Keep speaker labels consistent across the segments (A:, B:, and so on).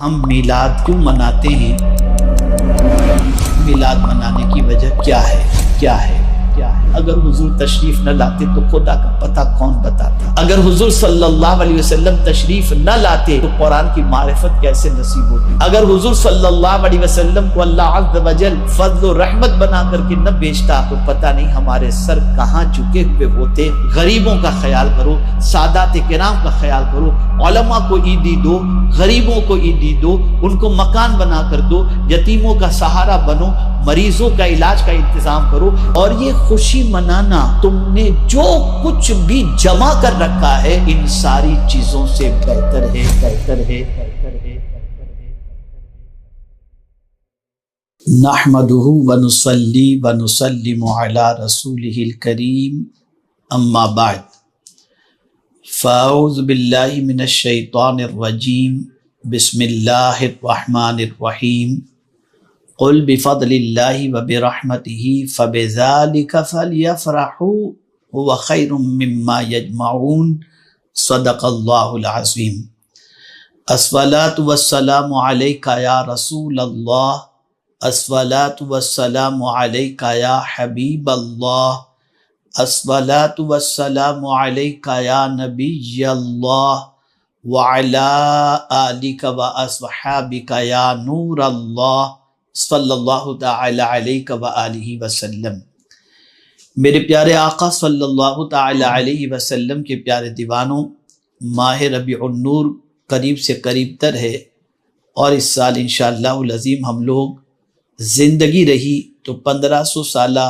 A: ہم میلاد کیوں مناتے ہیں؟ میلاد منانے کی وجہ کیا ہے؟ اگر حضور تشریف نہ لاتے تو خدا کا پتہ کون بتاتا؟ اگر حضور صلی اللہ علیہ وسلم تشریف نہ لاتے تو قرآن کی معرفت کیسے نصیب ہوتی؟ اگر حضور صلی اللہ علیہ وسلم کو اللہ عز و جل فضل و رحمت بنا کر کے نہ بھیجتا تو پتہ نہیں ہمارے سر کہاں جھکے ہوئے ہوتے۔ غریبوں کا خیال کرو، سادات کرام کا خیال کرو، علماء کو عیدی دو، غریبوں کو عیدی دو، ان کو مکان بنا کر دو، یتیموں کا سہارا بنو، مریضوں کا علاج کا انتظام کرو۔ اور یہ خوشی منانا، تم نے جو کچھ بھی جمع کر رکھا ہے ان ساری چیزوں سے بہتر ہے۔ نحمده ونصلي ونسلم على رسوله الكريم اما بعد فاعوذ باللہ من الشیطان الرجیم بسم اللہ الرحمن الرحیم قل بفضل اللہ وبرحمتہ فبذلک فلیفرحوا هو خیر مما یجمعون صدق اللہ العظیم۔ الصلاۃ والسلام علیک یا رسول اللہ، الصلاۃ والسلام علیک یا حبیب اللہ، الصلاۃ والسلام علیک یا نبی اللہ وعلی آلک واصحابک یا نور اللہ صلی اللہ تعالی علیک وآلہ وسلم۔ میرے پیارے آقا صلی اللہ تعالی علیہ وسلم کے پیارے دیوانوں، ماہ ربیع النور قریب سے قریب تر ہے، اور اس سال انشاءاللہ العظیم ہم لوگ زندگی رہی تو 1500 سالہ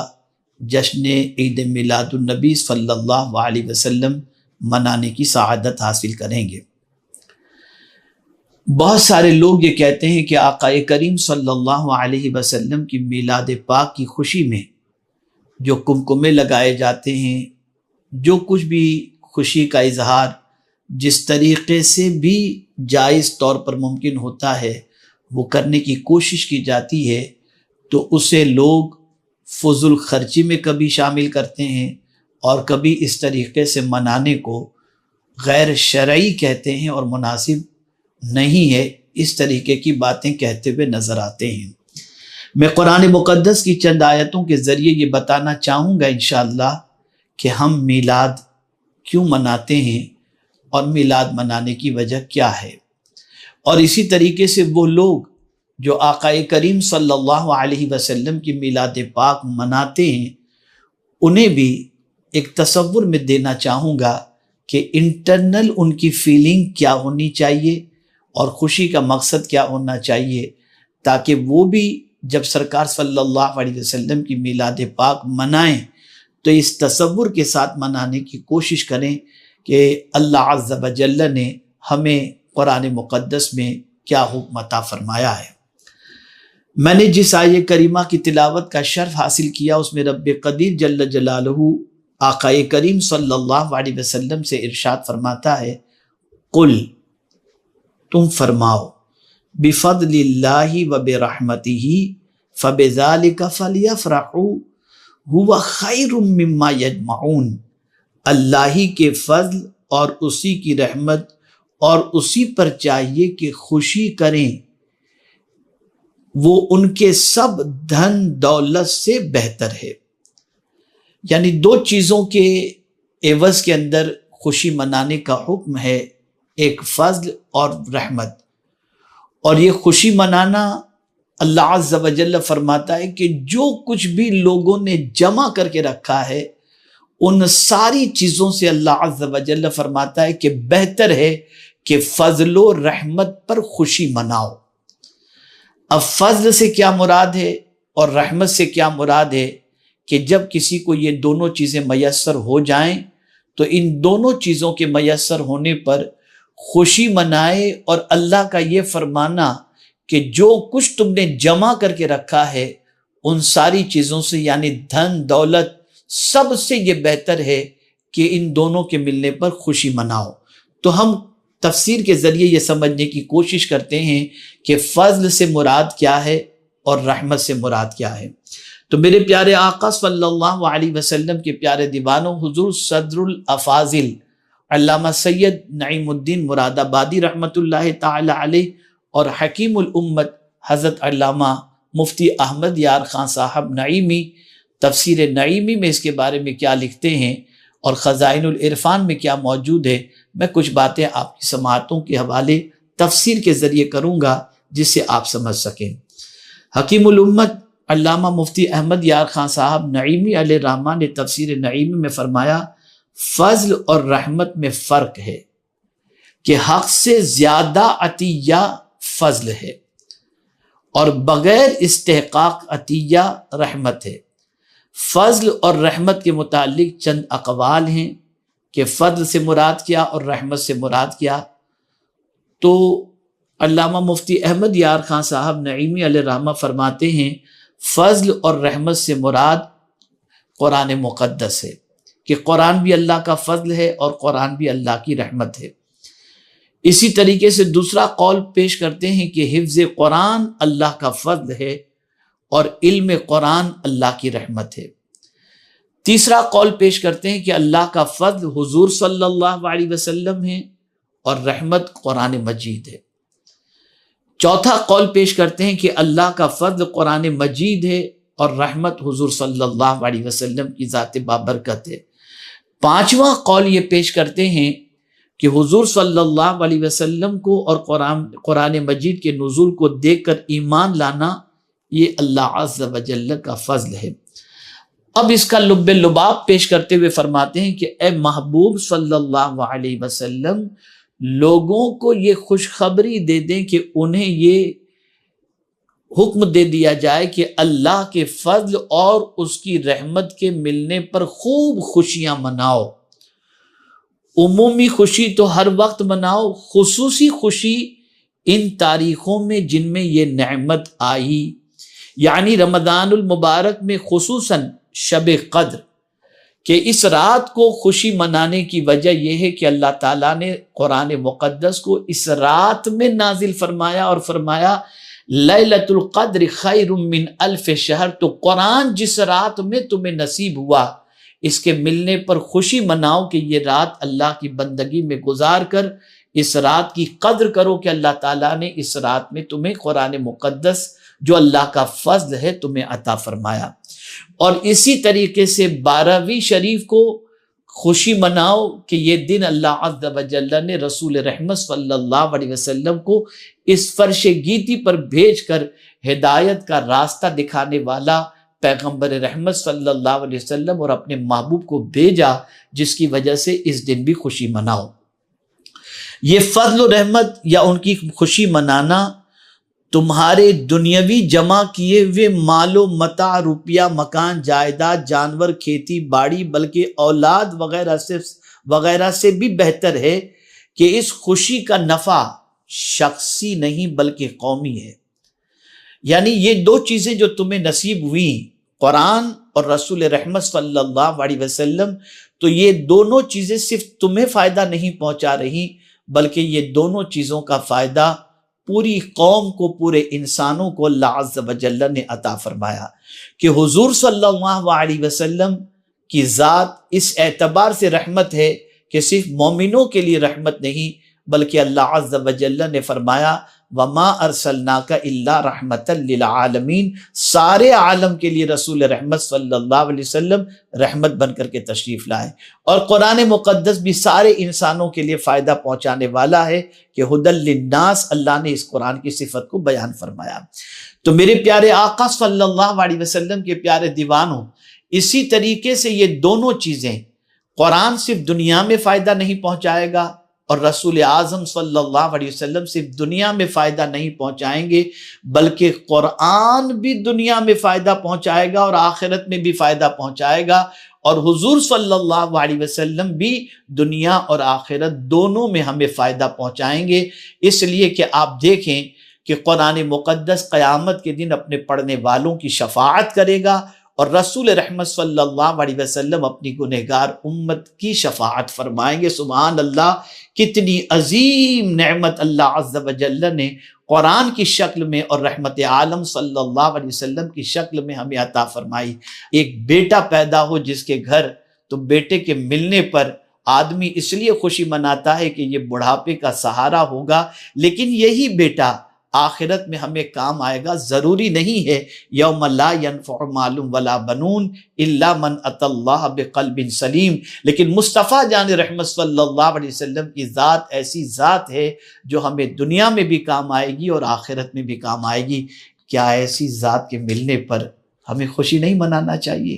A: جشن عید میلاد النبی صلی اللہ علیہ وسلم منانے کی سعادت حاصل کریں گے۔ بہت سارے لوگ یہ کہتے ہیں کہ آقا کریم صلی اللہ علیہ وسلم کی میلاد پاک کی خوشی میں جو کمکمے لگائے جاتے ہیں، جو کچھ بھی خوشی کا اظہار جس طریقے سے بھی جائز طور پر ممکن ہوتا ہے وہ کرنے کی کوشش کی جاتی ہے، تو اسے لوگ فضول خرچی میں کبھی شامل کرتے ہیں اور کبھی اس طریقے سے منانے کو غیر شرعی کہتے ہیں اور مناسب نہیں ہے، اس طریقے کی باتیں کہتے ہوئے نظر آتے ہیں۔ میں قرآن مقدس کی چند آیتوں کے ذریعے یہ بتانا چاہوں گا انشاءاللہ کہ ہم میلاد کیوں مناتے ہیں اور میلاد منانے کی وجہ کیا ہے، اور اسی طریقے سے وہ لوگ جو آقا کریم صلی اللہ علیہ وسلم کی میلاد پاک مناتے ہیں انہیں بھی ایک تصور میں دینا چاہوں گا کہ انٹرنل ان کی فیلنگ کیا ہونی چاہیے اور خوشی کا مقصد کیا ہونا چاہیے، تاکہ وہ بھی جب سرکار صلی اللہ علیہ وسلم کی میلاد پاک منائیں تو اس تصور کے ساتھ منانے کی کوشش کریں کہ اللہ عز و جل نے ہمیں قرآن مقدس میں کیا حکم عطا فرمایا ہے۔ میں نے جس آیہ کریمہ کی تلاوت کا شرف حاصل کیا اس میں رب قدیر جل جلالہ آقا کریم صلی اللہ علیہ وسلم سے ارشاد فرماتا ہے، قل، تم فرماؤ، بفضل اللہ وبرحمتہ فبذلک فلیفرحوا هو خیر مما یجمعون، اللہ ہی کے فضل اور اسی کی رحمت اور اسی پر چاہیے کہ خوشی کریں، وہ ان کے سب دھن دولت سے بہتر ہے۔ یعنی دو چیزوں کے عوض کے اندر خوشی منانے کا حکم ہے، ایک فضل اور رحمت، اور یہ خوشی منانا اللہ عز و جل فرماتا ہے کہ جو کچھ بھی لوگوں نے جمع کر کے رکھا ہے ان ساری چیزوں سے اللہ عز و جل فرماتا ہے کہ بہتر ہے کہ فضل و رحمت پر خوشی مناؤ۔ اب فضل سے کیا مراد ہے اور رحمت سے کیا مراد ہے کہ جب کسی کو یہ دونوں چیزیں میسر ہو جائیں تو ان دونوں چیزوں کے میسر ہونے پر خوشی منائے، اور اللہ کا یہ فرمانا کہ جو کچھ تم نے جمع کر کے رکھا ہے ان ساری چیزوں سے، یعنی دھن دولت، سب سے یہ بہتر ہے کہ ان دونوں کے ملنے پر خوشی مناؤ۔ تو ہم تفسیر کے ذریعے یہ سمجھنے کی کوشش کرتے ہیں کہ فضل سے مراد کیا ہے اور رحمت سے مراد کیا ہے۔ تو میرے پیارے آقا صلی اللہ علیہ وسلم کے پیارے دیوانوں، حضور صدر الافاضل علامہ سید نعیم الدین مراد آبادی رحمۃ اللہ تعالی علیہ اور حکیم الامت حضرت علامہ مفتی احمد یار خان صاحب نعیمی تفسیر نعیمی میں اس کے بارے میں کیا لکھتے ہیں اور خزائن العرفان میں کیا موجود ہے، میں کچھ باتیں آپ کی سماعتوں کے حوالے تفسیر کے ذریعے کروں گا جس سے آپ سمجھ سکیں۔ حکیم الامت علامہ مفتی احمد یار خان صاحب نعیمی علیہ الرحمہ نے تفسیر نعیمی میں فرمایا، فضل اور رحمت میں فرق ہے کہ حق سے زیادہ عطیہ فضل ہے اور بغیر استحقاق عطیہ رحمت ہے۔ فضل اور رحمت کے متعلق چند اقوال ہیں کہ فضل سے مراد کیا اور رحمت سے مراد کیا۔ تو علامہ مفتی احمد یار خان صاحب نعیمی علیہ الرحمہ فرماتے ہیں، فضل اور رحمت سے مراد قرآن مقدس ہے کہ قرآن بھی اللہ کا فضل ہے اور قرآن بھی اللہ کی رحمت ہے۔ اسی طریقے سے دوسرا قول پیش کرتے ہیں کہ حفظ قرآن اللہ کا فضل ہے اور علم قرآن اللہ کی رحمت ہے۔ تیسرا قول پیش کرتے ہیں کہ اللہ کا فضل حضور صلی اللہ علیہ وسلم ہے اور رحمت قرآن مجید ہے۔ چوتھا قول پیش کرتے ہیں کہ اللہ کا فضل قرآن مجید ہے اور رحمت حضور صلی اللہ علیہ وسلم کی ذات بابرکت ہے۔ پانچواں قول یہ پیش کرتے ہیں کہ حضور صلی اللہ علیہ وسلم کو اور قرآن مجید کے نزول کو دیکھ کر ایمان لانا یہ اللہ عز و جل کا فضل ہے۔ اب اس کا لب لباب پیش کرتے ہوئے فرماتے ہیں کہ اے محبوب صلی اللہ علیہ وسلم، لوگوں کو یہ خوشخبری دے دیں کہ انہیں یہ حکم دے دیا جائے کہ اللہ کے فضل اور اس کی رحمت کے ملنے پر خوب خوشیاں مناؤ۔ عمومی خوشی تو ہر وقت مناؤ، خصوصی خوشی ان تاریخوں میں جن میں یہ نعمت آئی، یعنی رمضان المبارک میں خصوصاً شب قدر، کہ اس رات کو خوشی منانے کی وجہ یہ ہے کہ اللہ تعالیٰ نے قرآن مقدس کو اس رات میں نازل فرمایا اور فرمایا لیلۃ القدر خیر من الف شہر۔ تو قرآن جس رات میں تمہیں نصیب ہوا اس کے ملنے پر خوشی مناؤ کہ یہ رات اللہ کی بندگی میں گزار کر اس رات کی قدر کرو کہ اللہ تعالیٰ نے اس رات میں تمہیں قرآن مقدس جو اللہ کا فضل ہے تمہیں عطا فرمایا۔ اور اسی طریقے سے 12ویں شریف کو خوشی مناؤ کہ یہ دن اللہ عز و جل نے رسول رحمت صلی اللہ علیہ وسلم کو اس فرش گیتی پر بھیج کر ہدایت کا راستہ دکھانے والا پیغمبر رحمت صلی اللہ علیہ وسلم اور اپنے محبوب کو بھیجا، جس کی وجہ سے اس دن بھی خوشی مناؤ۔ یہ فضل و رحمت یا ان کی خوشی منانا تمہارے دنیاوی جمع کیے ہوئے مال و متاع، روپیہ، مکان، جائیداد، جانور، کھیتی باڑی، بلکہ اولاد وغیرہ سے بھی بہتر ہے کہ اس خوشی کا نفع شخصی نہیں بلکہ قومی ہے۔ یعنی یہ دو چیزیں جو تمہیں نصیب ہوئیں، قرآن اور رسول رحمت صلی اللہ علیہ وسلم، تو یہ دونوں چیزیں صرف تمہیں فائدہ نہیں پہنچا رہی بلکہ یہ دونوں چیزوں کا فائدہ پوری قوم کو، پورے انسانوں کو اللہ عز و جل نے عطا فرمایا کہ حضور صلی اللہ علیہ وسلم کی ذات اس اعتبار سے رحمت ہے کہ صرف مومنوں کے لیے رحمت نہیں بلکہ اللہ عز و جل نے فرمایا وَمَا أَرْسَلْنَاكَ إِلَّا رَحْمَةً لِلْعَالَمِينَ، سارے عالم کے لیے رسول رحمت صلی اللہ علیہ وسلم رحمت بن کر کے تشریف لائے۔ اور قرآن مقدس بھی سارے انسانوں کے لیے فائدہ پہنچانے والا ہے کہ ہدی للناس، اللہ نے اس قرآن کی صفت کو بیان فرمایا۔ تو میرے پیارے آقا صلی اللہ علیہ وسلم کے پیارے دیوانوں، اسی طریقے سے یہ دونوں چیزیں، قرآن صرف دنیا میں فائدہ نہیں پہنچائے گا اور رسول اعظم صلی اللہ علیہ وسلم صرف دنیا میں فائدہ نہیں پہنچائیں گے بلکہ قرآن بھی دنیا میں فائدہ پہنچائے گا اور آخرت میں بھی فائدہ پہنچائے گا، اور حضور صلی اللہ علیہ وسلم بھی دنیا اور آخرت دونوں میں ہمیں فائدہ پہنچائیں گے۔ اس لیے کہ آپ دیکھیں کہ قرآن مقدس قیامت کے دن اپنے پڑھنے والوں کی شفاعت کرے گا اور رسول رحمت صلی اللہ علیہ وسلم اپنی گنہگار امت کی شفاعت فرمائیں گے۔ سبحان اللہ، کتنی عظیم نعمت اللہ عز و جل نے قرآن کی شکل میں اور رحمت عالم صلی اللہ علیہ وسلم کی شکل میں ہمیں عطا فرمائی۔ ایک بیٹا پیدا ہو جس کے گھر، تو بیٹے کے ملنے پر آدمی اس لیے خوشی مناتا ہے کہ یہ بڑھاپے کا سہارا ہوگا، لیکن یہی بیٹا آخرت میں ہمیں کام آئے گا، ضروری نہیں ہے یوم لا ینفع مال ولا بنون الا من اتی اللہ بقلب سلیم، لیکن مصطفیٰ جان رحمت صلی اللہ علیہ وسلم کی ذات ایسی ذات ہے جو ہمیں دنیا میں بھی کام آئے گی اور آخرت میں بھی کام آئے گی۔ کیا ایسی ذات کے ملنے پر ہمیں خوشی نہیں منانا چاہیے؟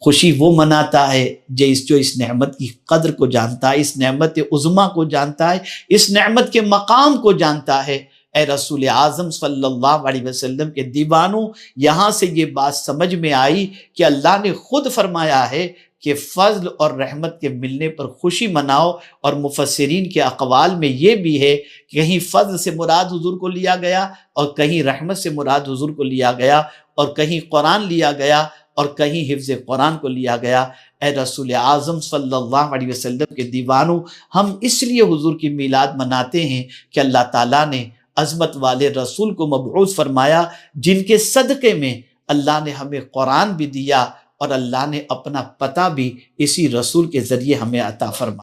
A: خوشی وہ مناتا ہے جو اس نعمت کی قدر کو جانتا ہے، اس نعمت عظمیٰ کو جانتا ہے، اس نعمت کے مقام کو جانتا ہے۔ اے رسول اعظم صلی اللہ علیہ وسلم کے دیوانوں، یہاں سے یہ بات سمجھ میں آئی کہ اللہ نے خود فرمایا ہے کہ فضل اور رحمت کے ملنے پر خوشی مناؤ، اور مفسرین کے اقوال میں یہ بھی ہے کہ کہیں فضل سے مراد حضور کو لیا گیا اور کہیں رحمت سے مراد حضور کو لیا گیا، اور کہیں قرآن لیا گیا اور کہیں حفظ قرآن کو لیا گیا۔ اے رسول اعظم صلی اللہ علیہ وسلم کے دیوانوں، ہم اس لیے حضور کی میلاد مناتے ہیں کہ اللہ تعالیٰ نے عظمت والے رسول کو مبعوث فرمایا، جن کے صدقے میں اللہ نے ہمیں قرآن بھی دیا اور اللہ نے اپنا پتہ بھی اسی رسول کے ذریعے ہمیں عطا فرمایا۔